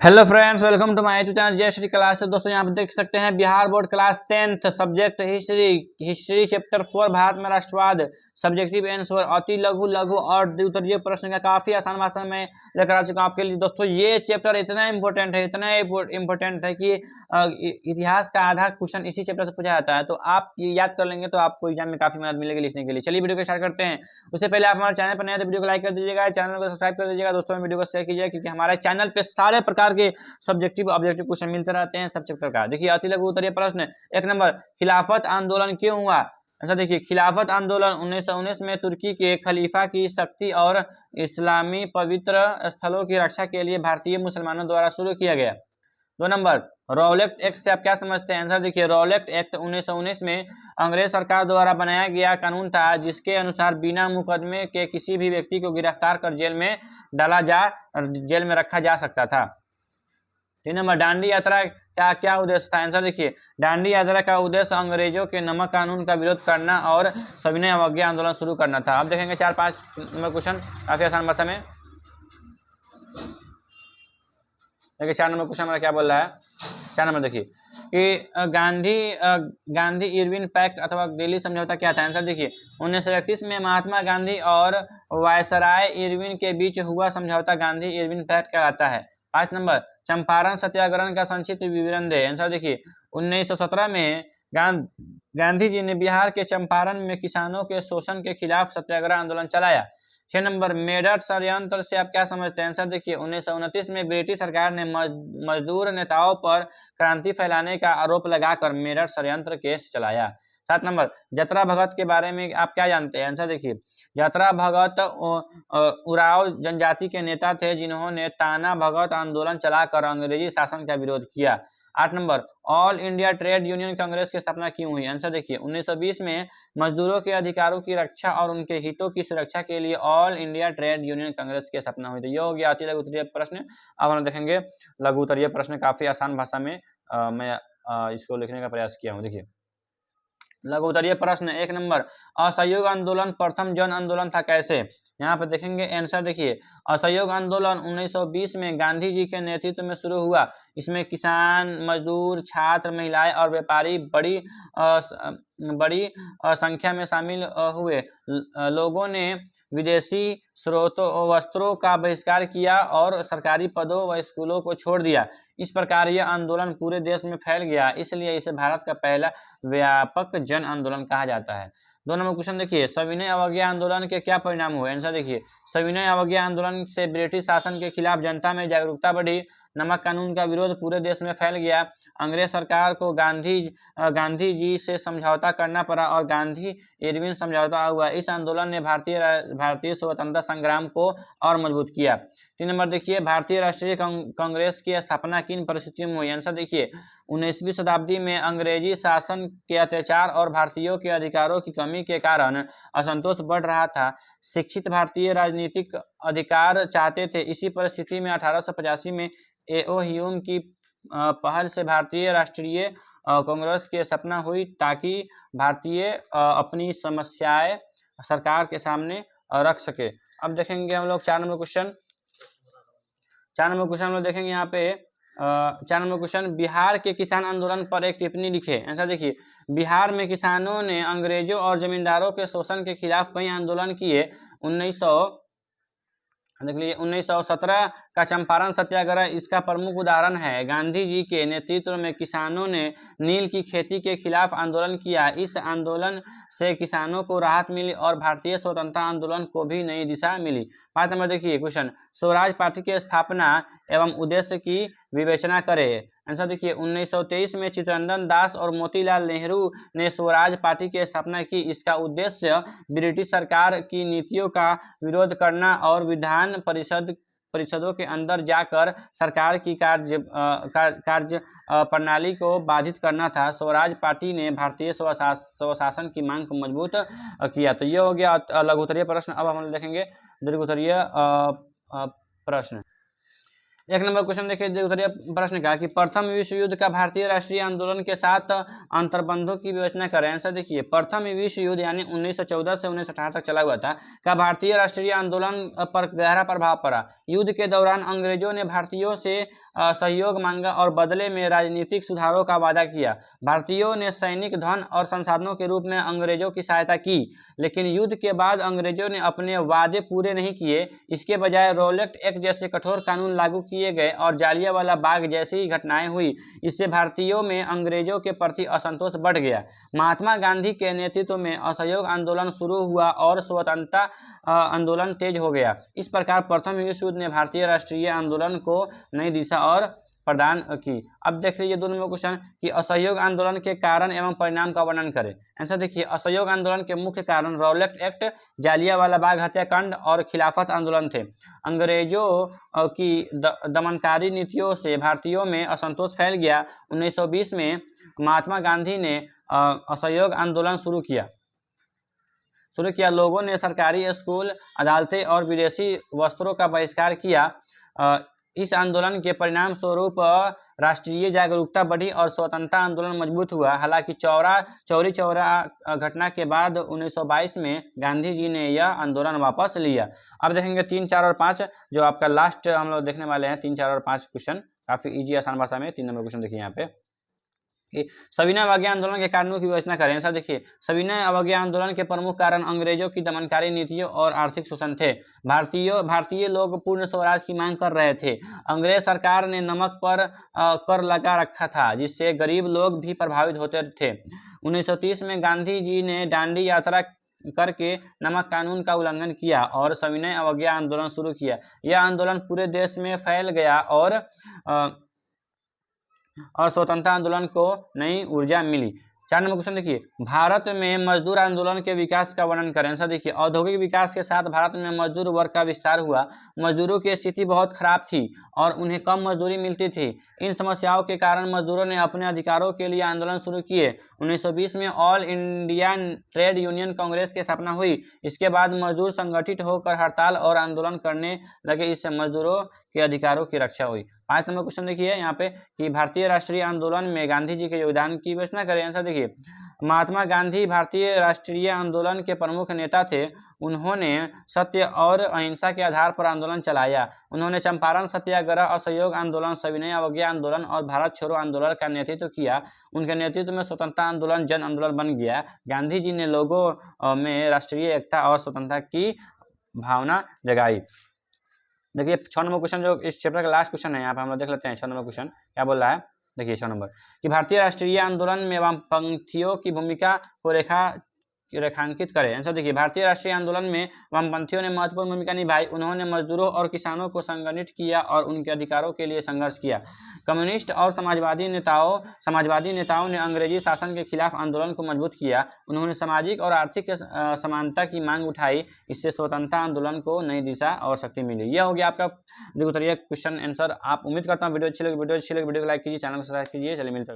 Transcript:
Hello friends, welcome to my YouTube channel Jai Shri class. तो दोस्तों यहाँ पर देख सकते हैं Bihar board class 10th subject history chapter 4 Bharat में राष्ट्रवाद सब्जेक्टिव आंसर अति लघु लघु और द्विउत्तरीय प्रश्न का काफी आसान भाषा में लेकर आ चुका हूं आपके लिए। दोस्तों ये चैप्टर इतना इंपॉर्टेंट है कि इतिहास का आधा क्वेश्चन इसी चैप्टर से पूछा जाता है। तो आप ये याद कर लेंगे तो आपको एग्जाम में काफी मदद मिलेगी लिखने के लिए। चलिए वीडियो को स्टार्ट करते हैं। उससे पहले आप हमारे चैनल पर नए हैं तो वीडियो को लाइक कर दीजिएगा, चैनल को सब्सक्राइब कर दीजिएगा, दोस्तों वीडियो को शेयर कीजिएगा, क्योंकि हमारे चैनल पे सारे प्रकार के सब्जेक्टिव ऑब्जेक्टिव क्वेश्चन मिलते रहते हैं सब चैप्टर का। देखिए अति लघु उत्तरीय प्रश्न 1 नंबर, खिलाफत आंदोलन क्यों हुआ? ऐसा देखिए, खिलाफत आंदोलन 1919 में तुर्की के खलीफा की शक्ति और इस्लामी पवित्र स्थलों की रक्षा के लिए भारतीय मुसलमानों द्वारा शुरू किया गया। 2 नंबर, रॉलेट एक्ट से आप क्या समझते हैं? आंसर देखिए, रॉलेट एक्ट 1919 में अंग्रेज सरकार द्वारा बनाया गया कानून था, जिसके अनुसार बिना मुकदमे के किसी भी व्यक्ति को गिरफ्तार कर जेल में रखा जा सकता था। 3 नंबर, दांडी यात्रा का क्या उद्देश्य था? आंसर देखिए, दांडी यात्रा का उद्देश्य अंग्रेजों के नमक कानून का विरोध करना और सविनय अवज्ञा आंदोलन शुरू करना था। अब देखेंगे 4-5 नंबर क्वेश्चन काफी आसान भाषा में। देखिए 4 नंबर क्वेश्चन हमारा क्या बोल रहा है। 4 नंबर देखिए कि गांधी इरविन पैक्ट अथवा दिल्ली समझौता क्या था? आंसर देखिए, 1931 में महात्मा गांधी और वायसराय इरविन के बीच हुआ समझौता गांधी इरविन पैक्ट कहलाता है। 5 नंबर, चंपारण सत्याग्रह का संक्षिप्त विवरण दे। आंसर देखिए, 1917 में गांधी जी ने बिहार के चंपारण में किसानों के शोषण के खिलाफ सत्याग्रह आंदोलन चलाया। 6 नंबर, मेरठ षड्यंत्र से आप क्या समझते हैं? आंसर देखिए, 1929 में ब्रिटिश सरकार ने मजदूर नेताओं पर क्रांति फैलाने का आरोप लगाकर मेरठ षड्यंत्र केस चलाया। 7 नंबर, जतरा भगत के बारे में आप क्या जानते हैं? आंसर देखिए, जतरा भगत उराव जनजाति के नेता थे, जिन्होंने ताना भगत आंदोलन चलाकर अंग्रेजी शासन का विरोध किया। 8 number, all India trade union Congress की स्थापना क्यों हुई? आंसर देखिए, 1920 में मजदूरों के अधिकारों की रक्षा और उनके हितों की सुरक्षा के लिए all India trade union Congress की स्थापना हुई थी। ये हो गया अति लघु उत्तरीय प्रश्न। अब हम देखेंगे लघु उत्तरीय प्रश्न, काफी आसान भाषा में मैं इसको लिखने का प्रयास किया हूँ। देखिए लघु उत्तरीय प्रश्न 1 नंबर, असहयोग आंदोलन प्रथम जन आंदोलन था, कैसे? यहाँ पर देखेंगे आंसर देखिए, असहयोग आंदोलन 1920 में गांधी जी के नेतृत्व में शुरू हुआ। इसमें किसान, मजदूर, छात्र, महिलाएं और व्यापारी बड़ी संख्या में शामिल हुए। लोगों ने विदेशी वस्त्रों का बहिष्कार किया और सरकारी पदों व स्कूलों को छोड़ दिया। इस प्रकार यह आंदोलन पूरे देश में फैल गया, इसलिए इसे भारत का पहला व्यापक जन आंदोलन कहा जाता है। 2 नंबर क्वेश्चन देखिए, सविनय अवज्ञा आंदोलन के क्या परिणाम हुए? आंसर देखिए, सविनय अवज्ञा आंदोलन से ब्रिटिश शासन के खिलाफ जनता में जागरूकता बढ़ी, नमक कानून का विरोध पूरे देश में फैल गया, अंग्रेज सरकार को गांधी जी से समझौता करना पड़ा और गांधी इरविन समझौता हुआ। इस आंदोलन ने भारतीय स्वतंत्रता संग्राम को और मजबूत किया। 3 नंबर देखिए, भारतीय राष्ट्रीय कांग्रेस की स्थापना किन परिस्थितियों में हुई? आंसर देखिए, 19वीं शताब्दी में अंग्रेजी शासन के अत्याचार और भारतीयों के अधिकारों की कमी के कारण असंतोष बढ़ रहा था। शिक्षित भारतीय राजनीतिक अधिकार चाहते थे। इसी परिस्थिति में 1885 में एओ ह्यूम की पहल से भारतीय राष्ट्रीय कांग्रेस की स्थापना हुई, ताकि भारतीय अपनी समस्याएं सरकार के सामने रख सके। अब देखेंगे हम लोग 4 नंबर क्वेश्चन। 4 नंबर क्वेश्चन हम लोग देखेंगे यहाँ पे 4 नंबर क्वेश्चन, बिहार के किसान आंदोलन पर एक टिप्पणी लिखे। ऐसा देखिए, बिहार में किसानों ने अंग्रेजों और जमींदारों के शोषण के खिलाफ कई आंदोलन किए। 1917 का चंपारण सत्याग्रह इसका प्रमुख उदाहरण है। गांधी जी के नेतृत्व में किसानों ने नील की खेती के खिलाफ आंदोलन किया। इस आंदोलन से किसानों को राहत मिली और भारतीय स्वतंत्रता आंदोलन को भी नई दिशा मिली। 5 नंबर देखिए क्वेश्चन, स्वराज पार्टी की स्थापना एवं उद्देश्य की विवेचना करें। आंसर देखिए, 1923 में चित्तरंजन दास और मोतीलाल नेहरू ने स्वराज पार्टी की स्थापना की। इसका उद्देश्य ब्रिटिश सरकार की नीतियों का विरोध करना और विधान परिषदों के अंदर जाकर सरकार की कार्य प्रणाली को बाधित करना था। स्वराज पार्टी ने भारतीय स्वशासन की मांग को मजबूत किया। तो ये हो गया लघु उत्तरीय प्रश्न। अब हम देखेंगे दीर्घ उत्तरीय प्रश्न। एक नंबर क्वेश्चन देखिए, उत्तरीय प्रश्न का कि प्रथम विश्व युद्ध का भारतीय राष्ट्रीय आंदोलन के साथ अंतर्बंधों की विवेचना करें। आंसर देखिए, प्रथम विश्व युद्ध यानी 1914 से 1918 तक चला हुआ था का भारतीय राष्ट्रीय आंदोलन पर गहरा प्रभाव पड़ा। युद्ध के दौरान अंग्रेजों ने भारतीयों से सहयोग मांगा और बदले में राजनीतिक सुधारों का वादा किया। भारतीयों ने सैनिक धन और संसाधनों के रूप में अंग्रेजों की सहायता की, लेकिन युद्ध के बाद अंग्रेजों ने अपने वादे पूरे नहीं किए। इसके बजाय रॉलेट एक्ट जैसे कठोर कानून लागू किए गए और जालियांवाला बाग जैसी घटनाएं हुई। इससे भारतीयों में अंग्रेजों के प्रति असंतोष बढ़ गया। महात्मा गांधी के नेतृत्व में असहयोग आंदोलन शुरू हुआ और स्वतंत्रता आंदोलन तेज हो गया। इस प्रकार प्रथम विश्व युद्ध ने भारतीय राष्ट्रीय आंदोलन को नई दिशा और प्रदान की। अब देख लीजिए 2 नंबर क्वेश्चन कि असहयोग आंदोलन के कारण एवं परिणाम का वर्णन करें। आंसर देखिए, असहयोग आंदोलन के मुख्य कारण रॉलेट एक्ट, जालियांवाला बाग हत्याकांड और खिलाफत आंदोलन थे। अंग्रेजों की दमनकारी नीतियों से भारतीयों में असंतोष फैल गया। 1920 में महात्मा गांधी ने असहयोग आंदोलन शुरू किया। लोगों ने सरकारी स्कूल, अदालतें और विदेशी वस्त्रों का बहिष्कार किया। इस आंदोलन के परिणाम स्वरूप राष्ट्रीय जागरूकता बढ़ी और स्वतंत्रता आंदोलन मजबूत हुआ। हालांकि चौरी चौरा घटना के बाद 1922 में गांधी जी ने यह आंदोलन वापस लिया। अब देखेंगे 3, 4 और 5 जो आपका लास्ट हम लोग देखने वाले हैं। 3, 4 और 5 क्वेश्चन काफी इजी आसान भाषा में। 3 नंबर क्वेश्चन देखिए यहाँ पे कि सविनय अवज्ञा आंदोलन के कारणों की विवेचना करें। ऐसा देखिए, सविनय अवज्ञा आंदोलन के प्रमुख कारण अंग्रेजों की दमनकारी नीतियों और आर्थिक शोषण थे। भारतीय लोग पूर्ण स्वराज की मांग कर रहे थे। अंग्रेज सरकार ने नमक पर कर लगा रखा था, जिससे गरीब लोग भी प्रभावित होते थे। 1930 में गांधी जी ने दांडी यात्रा करके नमक कानून का उल्लंघन किया और सविनय अवज्ञा आंदोलन शुरू किया। यह आंदोलन पूरे देश में फैल गया और स्वतंत्रता आंदोलन को नई ऊर्जा मिली। 4 नंबर क्वेश्चन देखिए, भारत में मजदूर आंदोलन के विकास का वर्णन करें। आंसर देखिए, औद्योगिक विकास के साथ भारत में मजदूर वर्ग का विस्तार हुआ। मजदूरों की स्थिति बहुत खराब थी और उन्हें कम मजदूरी मिलती थी। इन समस्याओं के कारण मजदूरों ने अपने अधिकारों के लिए आंदोलन शुरू किए। 1920 में all India trade union Congress की स्थापना हुई। इसके बाद मजदूर संगठित होकर हड़ताल और आंदोलन करने लगे। इससे मजदूरों के अधिकारों की रक्षा हुई। 5 नंबर क्वेश्चन देखिए यहाँ पे कि भारतीय राष्ट्रीय आंदोलन में गांधी जी के योगदान की विवेचना करें। आंसर देखिए, महात्मा गांधी भारतीय राष्ट्रीय आंदोलन के प्रमुख नेता थे। उन्होंने सत्य और अहिंसा के आधार पर आंदोलन चलाया। उन्होंने चंपारण सत्याग्रह, असहयोग आंदोलन, सविनय अवज्ञा आंदोलन और भारत छोड़ो आंदोलन का नेतृत्व किया। उनके नेतृत्व में स्वतंत्रता आंदोलन जन आंदोलन बन गया। गांधी जी ने लोगों में राष्ट्रीय एकता और स्वतंत्रता की भावना जगाई। देखिए 6 नंबर क्वेश्चन जो इस चैप्टर का लास्ट क्वेश्चन है, यहाँ पे हम लोग देख लेते हैं 6 नंबर क्वेश्चन क्या बोल रहा है। देखिए 6 नंबर कि भारतीय राष्ट्रीय आंदोलन में वामपंथियों की भूमिका को रेखांकित करें। आंसर देखिए, भारतीय राष्ट्रीय आंदोलन में वामपंथियों ने महत्वपूर्ण भूमिका निभाई। उन्होंने मजदूरों और किसानों को संगठित किया और उनके अधिकारों के लिए संघर्ष किया। कम्युनिस्ट और समाजवादी नेताओं ने अंग्रेजी शासन के खिलाफ आंदोलन को मजबूत किया। उन्होंने सामाजिक और आर्थिक समानता की मांग उठाई। इससे स्वतंत्रता आंदोलन को नई दिशा और शक्ति मिली। यह हो गया आपका उत्तरीय क्वेश्चन आंसर। आप उम्मीद करता हूँ वीडियो अच्छी लगी। वीडियो को लाइक कीजिए, चैनल को सब्सक्राइब कीजिए। चलिए मिलते हैं।